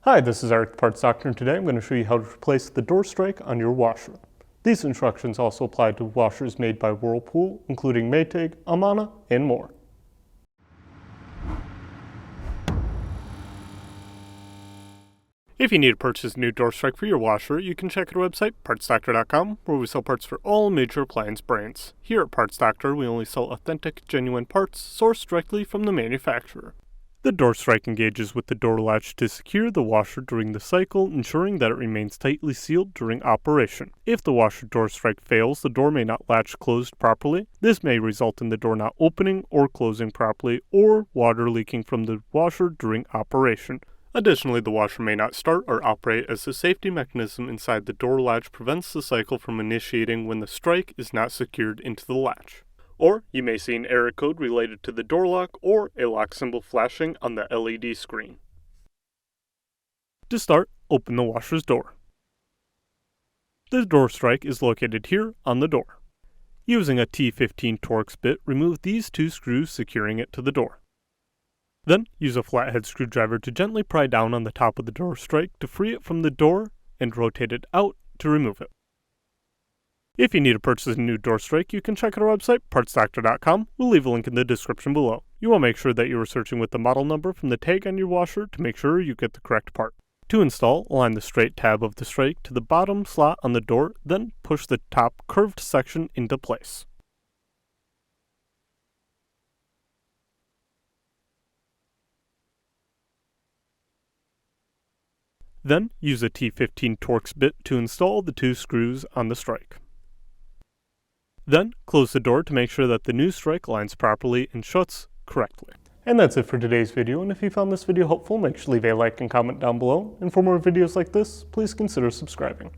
Hi, this is Eric, the Parts Doctor, and today I'm going to show you how to replace the door strike on your washer. These instructions also apply to washers made by Whirlpool, including Maytag, Amana, and more. If you need to purchase a new door strike for your washer, you can check our website, partsdoctor.com, where we sell parts for all major appliance brands. Here at Parts Doctor, we only sell authentic, genuine parts sourced directly from the manufacturer. The door strike engages with the door latch to secure the washer during the cycle, ensuring that it remains tightly sealed during operation. If the washer door strike fails, the door may not latch closed properly. This may result in the door not opening or closing properly, or water leaking from the washer during operation. Additionally, the washer may not start or operate as the safety mechanism inside the door latch prevents the cycle from initiating when the strike is not secured into the latch. Or you may see an error code related to the door lock or a lock symbol flashing on the LED screen. To start, open the washer's door. The door strike is located here on the door. Using a T15 Torx bit, remove these two screws securing it to the door. Then, use a flathead screwdriver to gently pry down on the top of the door strike to free it from the door and rotate it out to remove it. If you need to purchase a new door strike, you can check out our website, partsdoctor.com. We'll leave a link in the description below. You will make sure that you are searching with the model number from the tag on your washer to make sure you get the correct part. To install, align the straight tab of the strike to the bottom slot on the door, then push the top curved section into place. Then, use a T15 Torx bit to install the two screws on the strike. Then, close the door to make sure that the new strike lines properly and shuts correctly. And that's it for today's video, and if you found this video helpful, make sure to leave a like and comment down below, and for more videos like this, please consider subscribing.